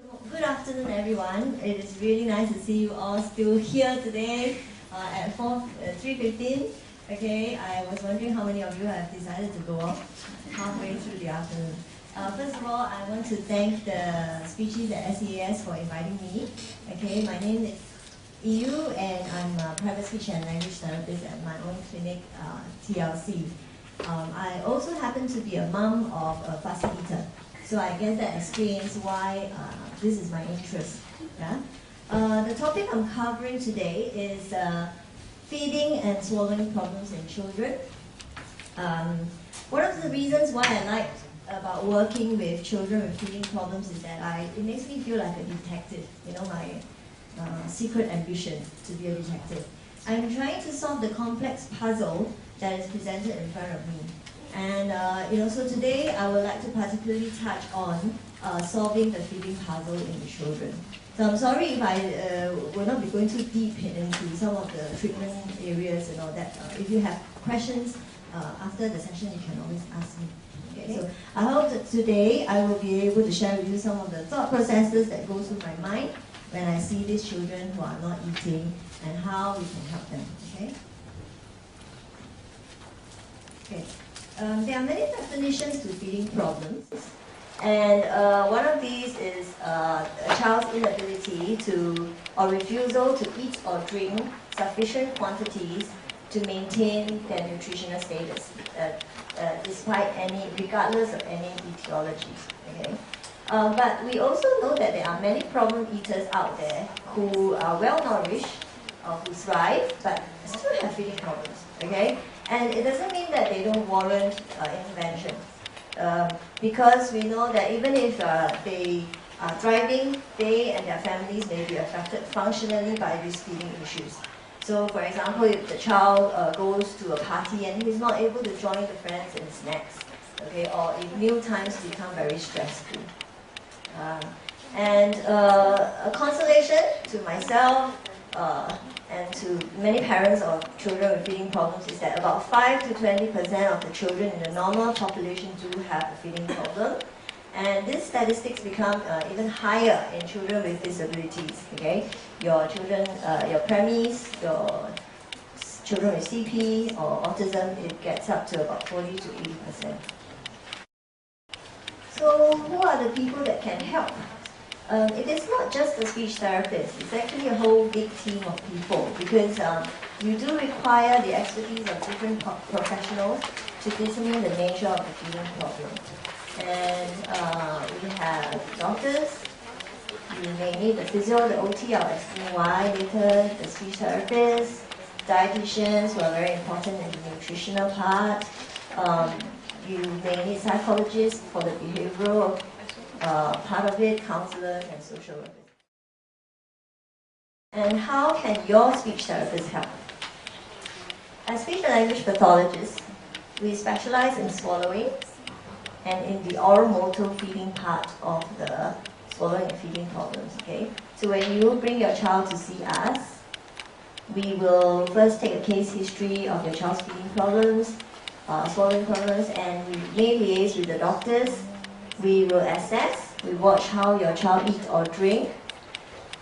Good afternoon, everyone. It is really nice to see you all still here today at 3:15. Okay, I was wondering how many of you have decided to go off halfway through the afternoon. First of all, I want to thank the speechies at SCAS for inviting me. Okay, my name is EU and I'm a private speech and language therapist at my own clinic, TLC. I also happen to be a mom of a fussy eater. So I guess that explains why this is my interest. Yeah? The topic I'm covering today is feeding and swallowing problems in children. One of the reasons why I like about working with children with feeding problems is that it makes me feel like a detective. You know, my secret ambition to be a detective. I'm trying to solve the complex puzzle that is presented in front of me. And so today I would like to particularly touch on solving the feeding puzzle in the children. So I'm sorry if I will not be going too deep into some of the treatment areas and all that. If you have questions after the session, you can always ask me. Okay, so I hope that today I will be able to share with you some of the thought processes that go through my mind when I see these children who are not eating and how we can help them. Okay. Okay. There are many definitions to feeding problems, and one of these is a child's inability to or refusal to eat or drink sufficient quantities to maintain their nutritional status, regardless of any etiology. Okay? But we also know that there are many problem eaters out there who are well nourished, who thrive, but still have feeding problems. Okay? And it doesn't mean that they don't warrant intervention, because we know that even if they are thriving, they and their families may be affected functionally by these feeding issues. So, for example, if the child goes to a party and he's not able to join the friends and snacks, okay, or if meal times become very stressful. A consolation to myself and to many parents of children with feeding problems is that about 5 to 20% of the children in the normal population do have a feeding problem. And these statistics become even higher in children with disabilities. Okay, your children, your preemies, your children with CP or autism, it gets up to about 40 to 80%. So who are the people that can help? It is not just a speech therapist, it's actually a whole big team of people, because you do require the expertise of different professionals to determine the nature of the feeding problem. And we have doctors, you may need the physio, the OT, I'll explain why later, the speech therapists, dietitians who are very important in the nutritional part, you may need psychologists for the behavioral part of it, counselors and social workers. And how can your speech therapist help? As speech and language pathologists, we specialize in swallowing and in the oral motor feeding part of the swallowing and feeding problems. Okay? So when you bring your child to see us, we will first take a case history of your child's feeding problems, swallowing problems, and we may liaise with the doctors. We will assess, we watch how your child eats or drink,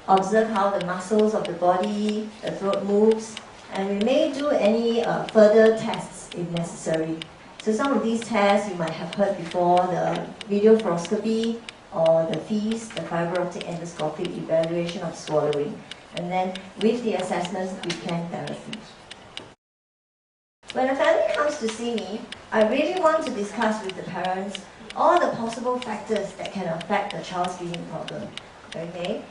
observe how the muscles of the body, the throat moves, and we may do any further tests if necessary. So some of these tests you might have heard before, the video fluoroscopy or the FEES, the fiber optic endoscopic evaluation of swallowing. And then with the assessments, we can therapy. When a family comes to see me, I really want to discuss with the parents all the possible factors that can affect the child's feeding problem. Okay?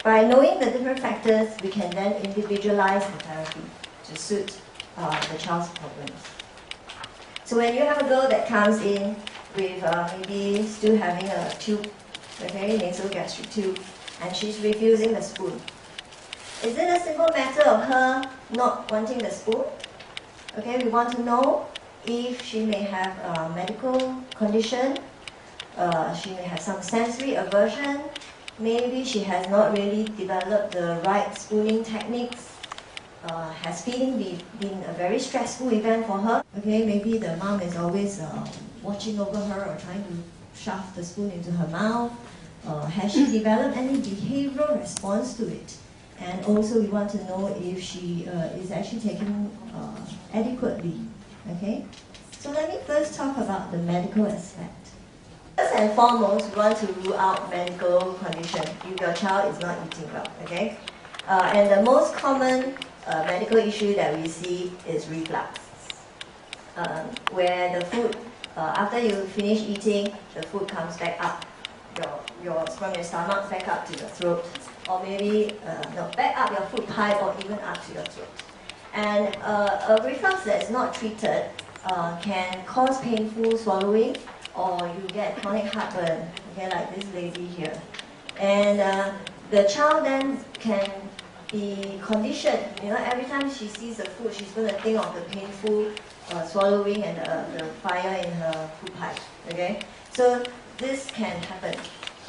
By knowing the different factors, we can then individualize the therapy to suit the child's problems. So when you have a girl that comes in with maybe still having a tube, okay, nasogastric tube, and she's refusing the spoon, is it a simple matter of her not wanting the spoon? Okay, we want to know if she may have a medical condition, she may have some sensory aversion, maybe she has not really developed the right spooning techniques, has feeding been a very stressful event for her. Okay, maybe the mom is always watching over her or trying to shove the spoon into her mouth? Has she developed any behavioral response to it? And also we want to know if she is actually taking adequately. Okay? So let me first talk about the medical aspect. First and foremost, we want to rule out medical condition if your child is not eating well. Okay? And the most common medical issue that we see is reflux, where the food, after you finish eating, the food comes back up from your stomach back up to your throat, or maybe back up your food pipe, or even up to your throat. And a reflux that is not treated can cause painful swallowing, or you get chronic heartburn, okay, like this lady here. And the child then can be conditioned, every time she sees the food, she's going to think of the painful swallowing and the fire in her food pipe, okay? So this can happen.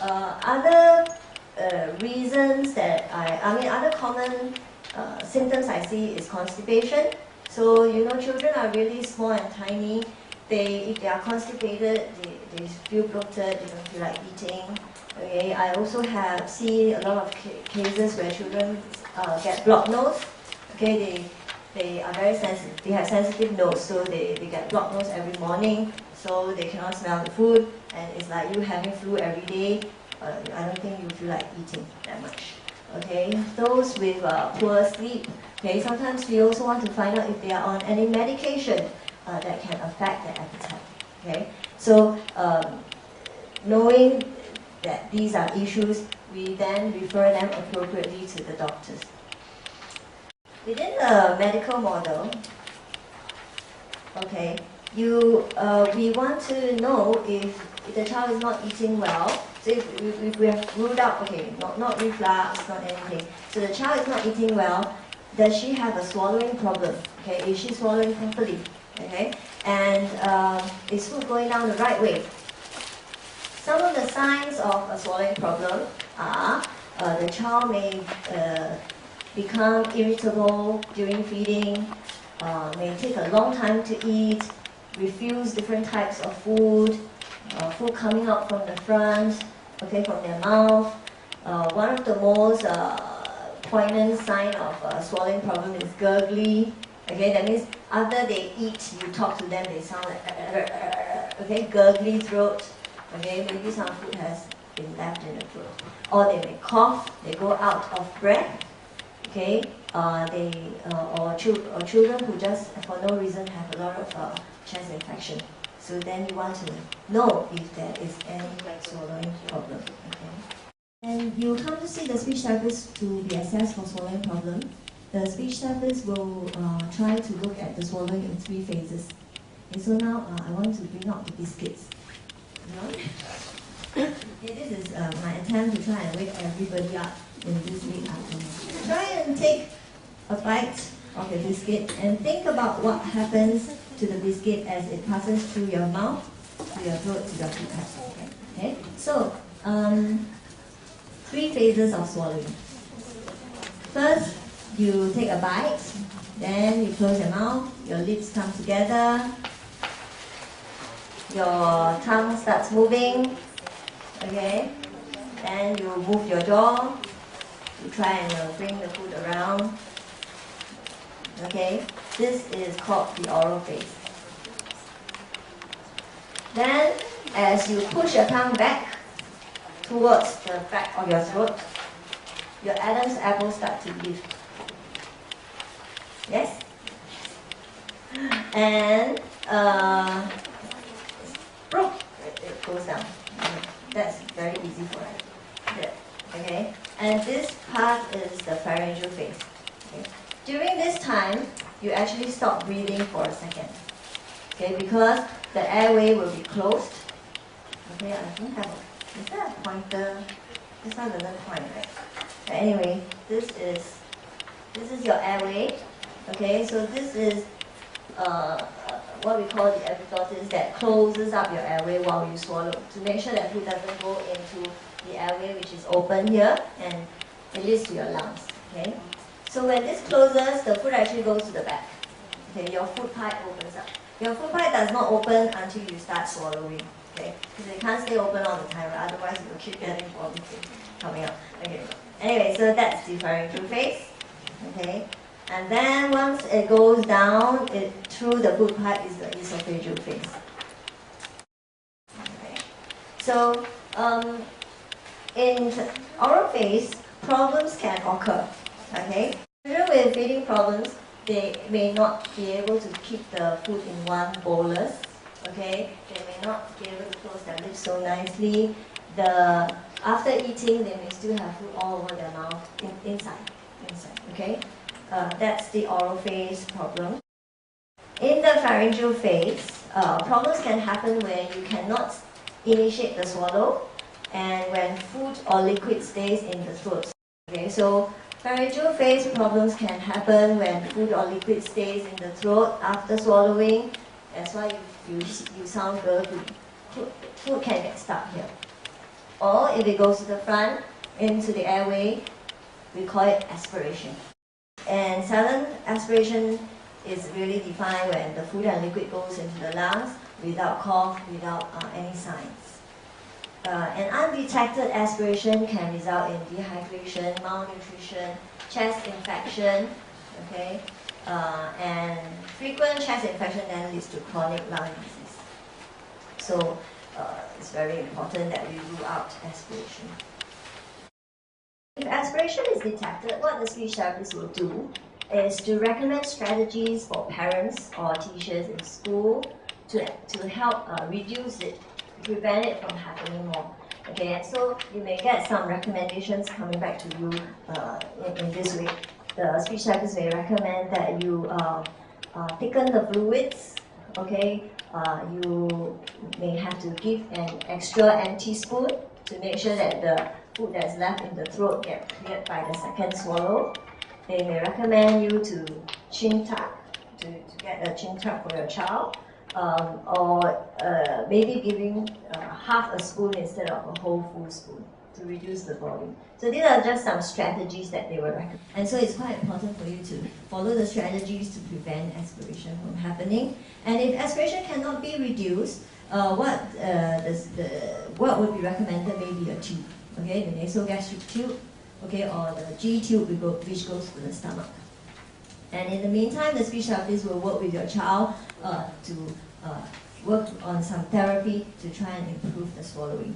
Other reasons that other common symptoms I see is constipation. So, children are really small and tiny. If they are constipated, they feel bloated, they don't feel like eating. Okay, I also see a lot of cases where children get blocked nose. Okay, they are very sensitive. They have sensitive nose, so they get blocked nose every morning. So they cannot smell the food, and it's like you having flu every day. I don't think you feel like eating that much. Okay, those with poor sleep. Okay, sometimes we also want to find out if they are on any medication that can affect their appetite. Okay, so knowing that these are issues, we then refer them appropriately to the doctors. Within the medical model, okay, we want to know if the child is not eating well. So if we have ruled out, okay, not reflux, not anything. So the child is not eating well. Does she have a swallowing problem? Okay, is she swallowing properly? Okay, and is food going down the right way? Some of the signs of a swallowing problem are the child may become irritable during feeding, may take a long time to eat, refuse different types of food, food coming out from the front, okay, from their mouth. One of the most poignant sign of a swallowing problem is gurgly. Okay, that means after they eat, you talk to them, they sound like okay, gurgly throat. Okay, maybe some food has been left in the throat, or they may cough, they go out of breath. Okay, or children who just for no reason have a lot of chest infection. So then you want to know if there is any swallowing problem. Okay, and you come to see the speech therapist to be assessed for swallowing problem. The speech therapist will try to look at the swallowing in 3 phases. Okay, so now I want to bring out the biscuits. Okay, this is my attempt to try and wake everybody up in this late afternoon. Try and take a bite of the biscuit and think about what happens to the biscuit as it passes through your mouth, to your throat, to your teeth. Okay, so 3 phases of swallowing. First, you take a bite, then you close your mouth, your lips come together, your tongue starts moving, okay, then you move your jaw, you try and bring the food around, okay, this is called the oral phase. Then, as you push your tongue back towards the back of your throat, your Adam's apple starts to lift. Yes? And it goes down. That's very easy for it. Okay? And this part is the pharyngeal phase. Okay? During this time, you actually stop breathing for a second. Okay? Because the airway will be closed. Okay, I don't have a... Is that a pointer? This one doesn't point, right? But anyway, this is your airway. Okay, so this is what we call the epiglottis that closes up your airway while you swallow to make sure that food doesn't go into the airway, which is open here, and it leads to your lungs. Okay, so when this closes, the food actually goes to the back. Okay, your food pipe opens up. Your food pipe does not open until you start swallowing. Okay, because they can't stay open all the time, right? Otherwise you will keep getting vomiting coming out. Okay. Anyway, so that's the pharyngeal phase. Okay, and then once it goes down, through the food pipe is the esophageal phase. Okay. So in the oral phase, problems can occur. Okay, children with feeding problems, they may not be able to keep the food in one bolus. Okay, they may not be able to close their lips so nicely. After eating, they may still have food all over their mouth inside. Okay, that's the oral phase problem. In the pharyngeal phase, problems can happen when you cannot initiate the swallow and when food or liquid stays in the throat. Okay, so pharyngeal phase problems can happen when food or liquid stays in the throat after swallowing. That's why you sound gurgly. Food can get stuck here. Or if it goes to the front, into the airway, we call it aspiration. And silent aspiration is really defined when the food and liquid goes into the lungs without cough, without any signs. An undetected aspiration can result in dehydration, malnutrition, chest infection, okay? And frequent chest infection then leads to chronic lung disease. So it's very important that we rule out aspiration. If aspiration is detected, what the speech therapist will do is to recommend strategies for parents or teachers in school to help reduce it, prevent it from happening more. Okay, and so you may get some recommendations coming back to you in this week. The speech therapist may recommend that you thicken the fluids. Okay, you may have to give an extra empty spoon to make sure that the food that's left in the throat gets cleared by the second swallow. They may recommend you to chin tuck, to get a chin tuck for your child, or maybe giving half a spoon instead of a whole full spoon to reduce the volume. So these are just some strategies that they will recommend. And so it's quite important for you to follow the strategies to prevent aspiration from happening. And if aspiration cannot be reduced, what would be recommended may be a tube, okay, the nasogastric tube, okay, or the G tube which goes to the stomach. And in the meantime, the speech therapist will work with your child to work on some therapy to try and improve the swallowing.